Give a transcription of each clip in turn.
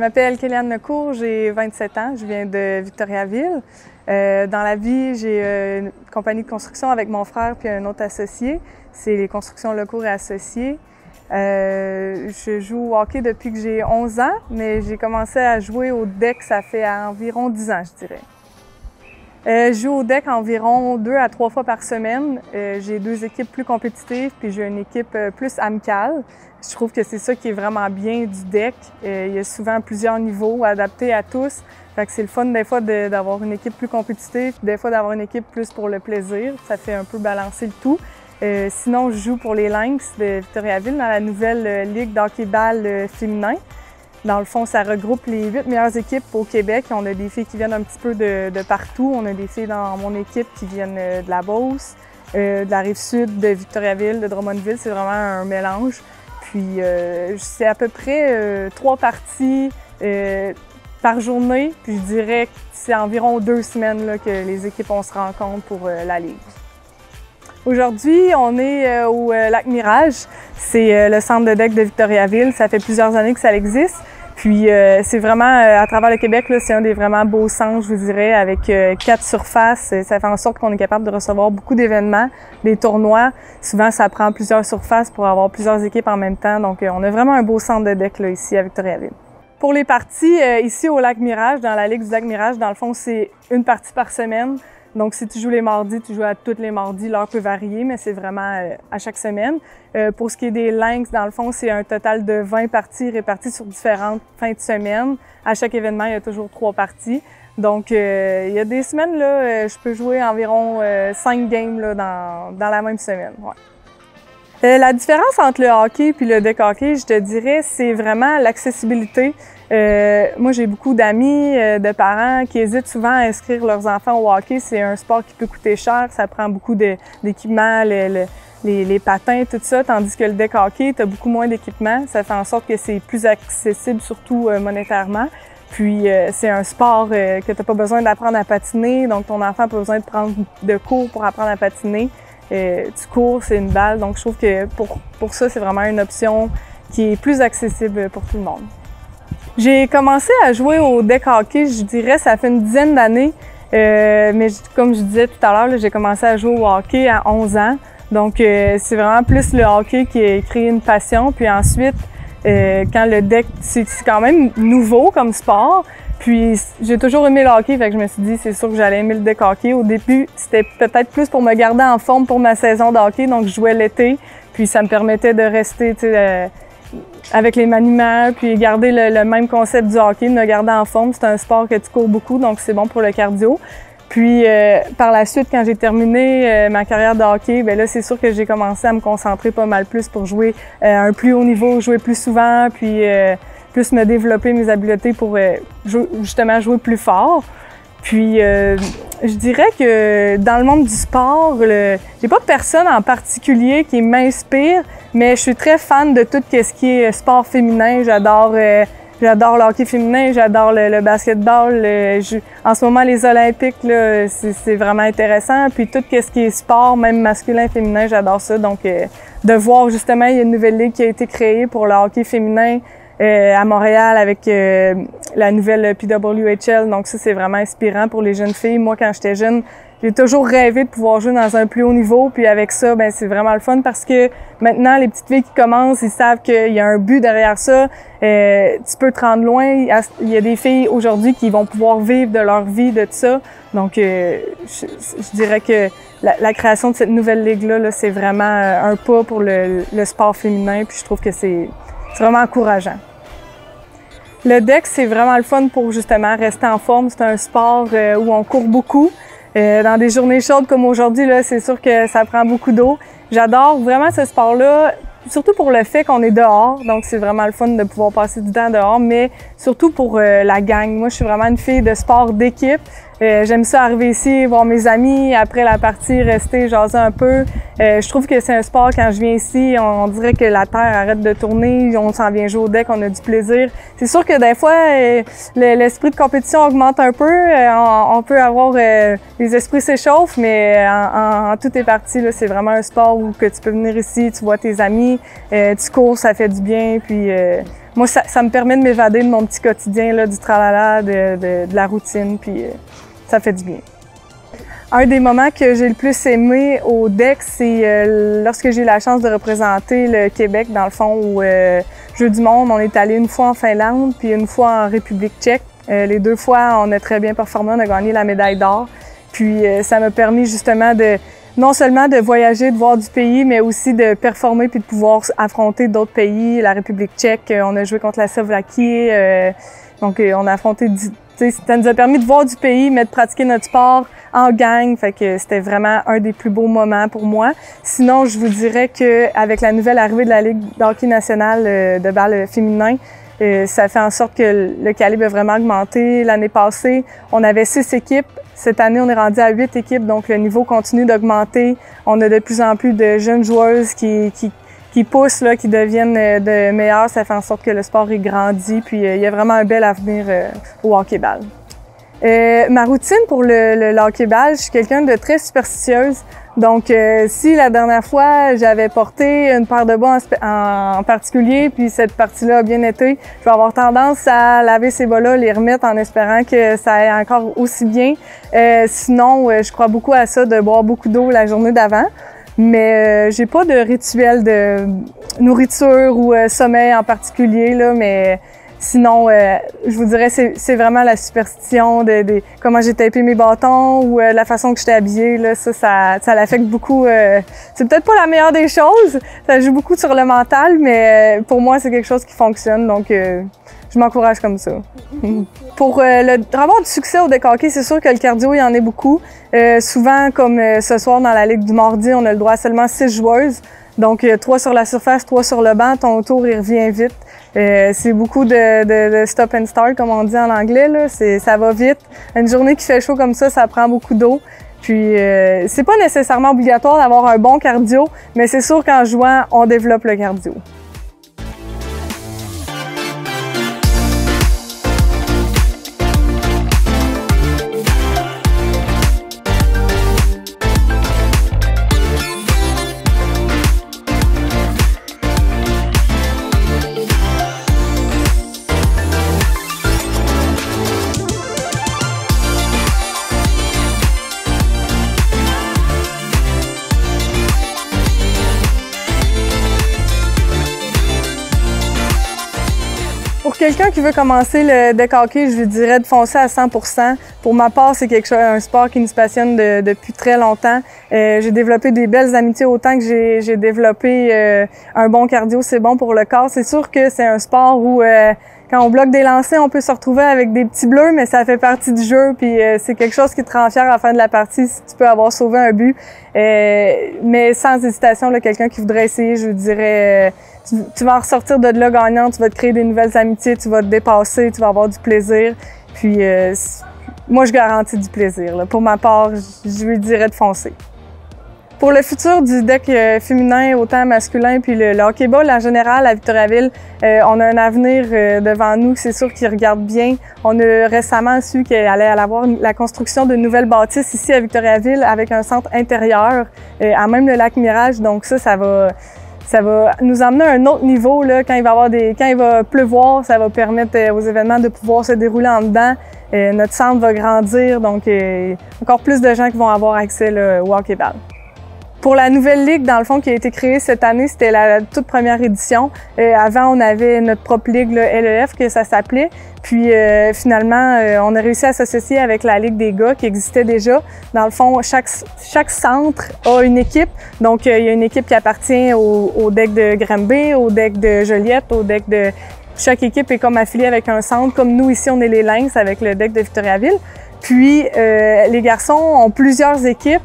m'appelle Kéliane Lecourt, j'ai 27 ans, je viens de Victoriaville. Dans la vie, j'ai une compagnie de construction avec mon frère puis un autre associé. C'est les Constructions Lecourt et Associés. Je joue au hockey depuis que j'ai 11 ans, mais j'ai commencé à jouer au deck, ça fait environ 10 ans, je dirais. Je joue au deck environ 2 à 3 fois par semaine. J'ai 2 équipes plus compétitives, puis j'ai une équipe plus amicale. Je trouve que c'est ça qui est vraiment bien du deck. Il y a souvent plusieurs niveaux adaptés à tous. Fait que c'est le fun des fois d'avoir une équipe plus compétitive, des fois d'avoir une équipe plus pour le plaisir. Ça fait un peu balancer le tout. Sinon, je joue pour les Lynx de Victoriaville dans la nouvelle ligue d'hockey-ball féminin. Dans le fond, ça regroupe les 8 meilleures équipes au Québec. On a des filles qui viennent un petit peu de partout. On a des filles dans mon équipe qui viennent de la Beauce, de la Rive-Sud, de Victoriaville, de Drummondville. C'est vraiment un mélange. Puis, c'est à peu près 3 parties par journée. Puis, je dirais que c'est environ 2 semaines là, que les équipes on se rencontre pour la Ligue. Aujourd'hui, on est au Lac Mirage. C'est le centre de deck de Victoriaville. Ça fait plusieurs années que ça existe. Puis c'est vraiment, à travers le Québec, c'est un des vraiment beaux centres, je vous dirais, avec 4 surfaces. Ça fait en sorte qu'on est capable de recevoir beaucoup d'événements, des tournois. Souvent, ça prend plusieurs surfaces pour avoir plusieurs équipes en même temps. Donc, on a vraiment un beau centre de deck là, ici à Victoriaville. Pour les parties, ici au Lac Mirage, dans la Ligue du Lac Mirage, dans le fond, c'est une partie par semaine. Donc, si tu joues les mardis, tu joues à tous les mardis. L'heure peut varier, mais c'est vraiment à chaque semaine. Pour ce qui est des Lynx, dans le fond, c'est un total de 20 parties réparties sur différentes fins de semaine. À chaque événement, il y a toujours 3 parties. Donc, il y a des semaines, là, je peux jouer environ 5 games là, dans la même semaine. Ouais. La différence entre le hockey et le deck hockey, je te dirais, c'est vraiment l'accessibilité. Moi, j'ai beaucoup d'amis, de parents qui hésitent souvent à inscrire leurs enfants au hockey. C'est un sport qui peut coûter cher, ça prend beaucoup d'équipements, les patins, tout ça, tandis que le deck hockey, tu as beaucoup moins d'équipements. Ça fait en sorte que c'est plus accessible, surtout monétairement. Puis, c'est un sport que tu n'as pas besoin d'apprendre à patiner, donc ton enfant n'a pas besoin de prendre de cours pour apprendre à patiner. Tu cours, c'est une balle, donc je trouve que pour ça, c'est vraiment une option qui est plus accessible pour tout le monde. J'ai commencé à jouer au deck hockey, je dirais, ça fait une dizaine d'années. Mais comme je disais tout à l'heure, j'ai commencé à jouer au hockey à 11 ans. Donc, c'est vraiment plus le hockey qui a créé une passion. Puis ensuite, quand le deck, c'est quand même nouveau comme sport. Puis, j'ai toujours aimé le hockey, fait que je me suis dit, c'est sûr que j'allais aimer le deck hockey. Au début, c'était peut-être plus pour me garder en forme pour ma saison de hockey. Donc, je jouais l'été. Puis, ça me permettait de rester, tu sais, avec les maniements, puis garder le même concept du hockey, de me garder en forme. C'est un sport que tu cours beaucoup, donc c'est bon pour le cardio. Puis par la suite, quand j'ai terminé ma carrière de hockey, bien là, c'est sûr que j'ai commencé à me concentrer pas mal plus pour jouer à un plus haut niveau, jouer plus souvent, puis plus me développer mes habiletés pour justement jouer plus fort. Puis, je dirais que dans le monde du sport, j'ai pas personne en particulier qui m'inspire, mais je suis très fan de tout ce qui est sport féminin. J'adore le hockey féminin, j'adore le basketball. En ce moment, les Olympiques, là, c'est vraiment intéressant. Puis tout ce qui est sport, même masculin, féminin, j'adore ça. Donc, de voir justement, il y a une nouvelle ligue qui a été créée pour le hockey féminin à Montréal avec la nouvelle PWHL. Donc ça, c'est vraiment inspirant pour les jeunes filles. Moi, quand j'étais jeune, j'ai toujours rêvé de pouvoir jouer dans un plus haut niveau. Puis avec ça, ben c'est vraiment le fun parce que maintenant, les petites filles qui commencent, ils savent qu'il y a un but derrière ça. Tu peux te rendre loin. Il y a des filles aujourd'hui qui vont pouvoir vivre de leur vie de ça. Donc, je dirais que la création de cette nouvelle ligue-là, c'est vraiment un pas pour le sport féminin. Puis je trouve que c'est vraiment encourageant. Le deck, c'est vraiment le fun pour justement rester en forme. C'est un sport où on court beaucoup. Dans des journées chaudes comme aujourd'hui, là, c'est sûr que ça prend beaucoup d'eau. J'adore vraiment ce sport-là, surtout pour le fait qu'on est dehors. Donc, c'est vraiment le fun de pouvoir passer du temps dehors, mais surtout pour la gang. Moi, je suis vraiment une fille de sport d'équipe. J'aime ça arriver ici, voir mes amis, après la partie, rester, jaser un peu. Je trouve que c'est un sport, quand je viens ici, on dirait que la terre arrête de tourner, on s'en vient jouer au deck, on a du plaisir. C'est sûr que des fois, l'esprit de compétition augmente un peu. On peut avoir... les esprits s'échauffent, mais en tout est parti, là, c'est vraiment un sport où que tu peux venir ici, tu vois tes amis, tu cours, ça fait du bien, puis moi, ça me permet de m'évader de mon petit quotidien, là, du tralala, de la routine, puis ça fait du bien. Un des moments que j'ai le plus aimé au DEC, c'est lorsque j'ai eu la chance de représenter le Québec, dans le fond, au Jeux du monde. On est allé une fois en Finlande, puis une fois en République tchèque. Les 2 fois, on a très bien performé, on a gagné la médaille d'or. Puis ça m'a permis justement non seulement de voyager, de voir du pays, mais aussi de performer puis de pouvoir affronter d'autres pays. La République tchèque, on a joué contre la Slovaquie, donc on a affronté ça nous a permis de voir du pays, mais de pratiquer notre sport en gang. Fait que c'était vraiment un des plus beaux moments pour moi. Sinon, je vous dirais qu'avec la nouvelle arrivée de la Ligue de hockey nationale de balle féminin, ça fait en sorte que le calibre a vraiment augmenté. L'année passée, on avait 6 équipes. Cette année, on est rendu à 8 équipes, donc le niveau continue d'augmenter. On a de plus en plus de jeunes joueuses qui poussent, là, qui deviennent de meilleures. Ça fait en sorte que le sport est grandi, puis il y a vraiment un bel avenir au hockey-ball. Ma routine pour le hockey-ball, je suis quelqu'un de très superstitieuse. Donc, si la dernière fois, j'avais porté une paire de bas en particulier, puis cette partie-là a bien été, je vais avoir tendance à laver ces bas-là, les remettre en espérant que ça aille encore aussi bien. Sinon, je crois beaucoup à ça, de boire beaucoup d'eau la journée d'avant. Mais j'ai pas de rituel de nourriture ou sommeil en particulier, là, mais sinon, je vous dirais, c'est vraiment la superstition de comment j'ai tapé mes bâtons ou la façon que j'étais habillée, là, ça l'affecte beaucoup. C'est peut-être pas la meilleure des choses, ça joue beaucoup sur le mental, mais pour moi, c'est quelque chose qui fonctionne, donc je m'encourage comme ça. Pour avoir du succès au deck hockey, c'est sûr que le cardio, il y en a beaucoup. Souvent, comme ce soir dans la Ligue du Mardi, on a le droit à seulement 6 joueuses. Donc, 3 sur la surface, 3 sur le banc, ton tour, il revient vite. C'est beaucoup de stop and start, comme on dit en anglais, là. Ça va vite. Une journée qui fait chaud comme ça prend beaucoup d'eau. Puis, c'est pas nécessairement obligatoire d'avoir un bon cardio, mais c'est sûr qu'en jouant, on développe le cardio. Pour quelqu'un qui veut commencer le deck hockey, je lui dirais de foncer à 100%. Pour ma part, c'est un sport qui nous passionne depuis très longtemps. J'ai développé des belles amitiés autant que j'ai développé un bon cardio, c'est bon pour le corps. C'est sûr que c'est un sport où quand on bloque des lancers, on peut se retrouver avec des petits bleus, mais ça fait partie du jeu. Puis c'est quelque chose qui te rend fier à la fin de la partie si tu peux avoir sauvé un but. Mais sans hésitation, quelqu'un qui voudrait essayer, je lui dirais tu vas en ressortir de là gagnant, tu vas te créer des nouvelles amitiés, tu vas te dépasser, tu vas avoir du plaisir. Puis moi, je garantis du plaisir, là. Pour ma part, je lui dirais de foncer. Pour le futur du deck féminin, autant masculin, puis le hockey-ball en général à Victoriaville, on a un avenir devant nous, c'est sûr qu'ils regardent bien. On a récemment su qu'il allait avoir la construction de nouvelles bâtisses ici à Victoriaville avec un centre intérieur, à même le lac Mirage. Donc ça va nous emmener à un autre niveau, là, quand il va pleuvoir, ça va permettre aux événements de pouvoir se dérouler en dedans. Notre centre va grandir, donc encore plus de gens qui vont avoir accès là, au hockey-ball. Pour la nouvelle ligue, dans le fond, qui a été créée cette année, c'était la toute première édition. Avant, on avait notre propre ligue, le LEF, que ça s'appelait. Puis finalement, on a réussi à s'associer avec la Ligue des gars qui existait déjà. Dans le fond, chaque centre a une équipe. Donc, il y a une équipe qui appartient au deck de Granby, au deck de Joliette, au deck de... Chaque équipe est comme affiliée avec un centre. Comme nous, ici, on est les Lynx avec le deck de Victoriaville. Puis, les garçons ont plusieurs équipes.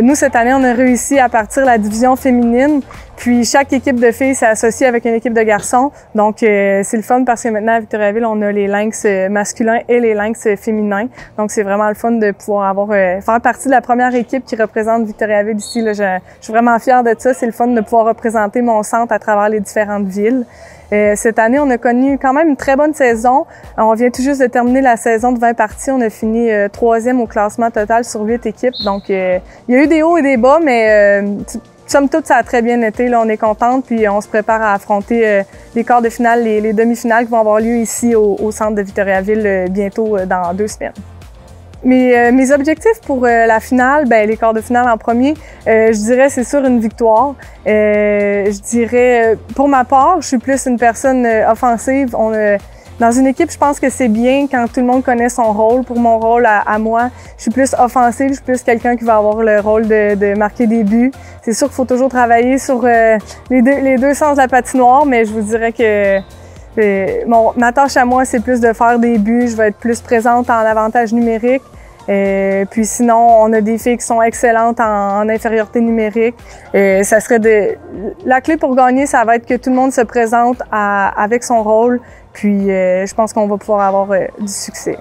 Nous, cette année, on a réussi à partir la division féminine. Puis, chaque équipe de filles s'est associée avec une équipe de garçons. Donc, c'est le fun parce que maintenant, à Victoriaville, on a les Lynx masculins et les Lynx féminins. Donc, c'est vraiment le fun de pouvoir faire partie de la première équipe qui représente Victoriaville ici. Là, je suis vraiment fière de ça. C'est le fun de pouvoir représenter mon centre à travers les différentes villes. Cette année, on a connu quand même une très bonne saison. On vient tout juste de terminer la saison de 20 parties. On a fini 3e au classement total sur 8 équipes. Donc, il y a eu des hauts et des bas, mais somme toute, ça a très bien été. Là, on est contente, puis on se prépare à affronter les quarts de finale, les demi-finales qui vont avoir lieu ici au centre de Victoriaville bientôt dans 2 semaines. Mes objectifs pour la finale, ben les quarts de finale en premier, je dirais c'est sûr une victoire. Je dirais, pour ma part, je suis plus une personne offensive. Dans une équipe, je pense que c'est bien quand tout le monde connaît son rôle. Pour mon rôle à moi, je suis plus offensive, je suis plus quelqu'un qui va avoir le rôle de marquer des buts. C'est sûr qu'il faut toujours travailler sur les deux sens de la patinoire, mais je vous dirais que ma tâche à moi, c'est plus de faire des buts. Je vais être plus présente en avantage numérique. Puis sinon, on a des filles qui sont excellentes en infériorité numérique. Ça serait la clé pour gagner, ça va être que tout le monde se présente avec son rôle. Puis je pense qu'on va pouvoir avoir du succès.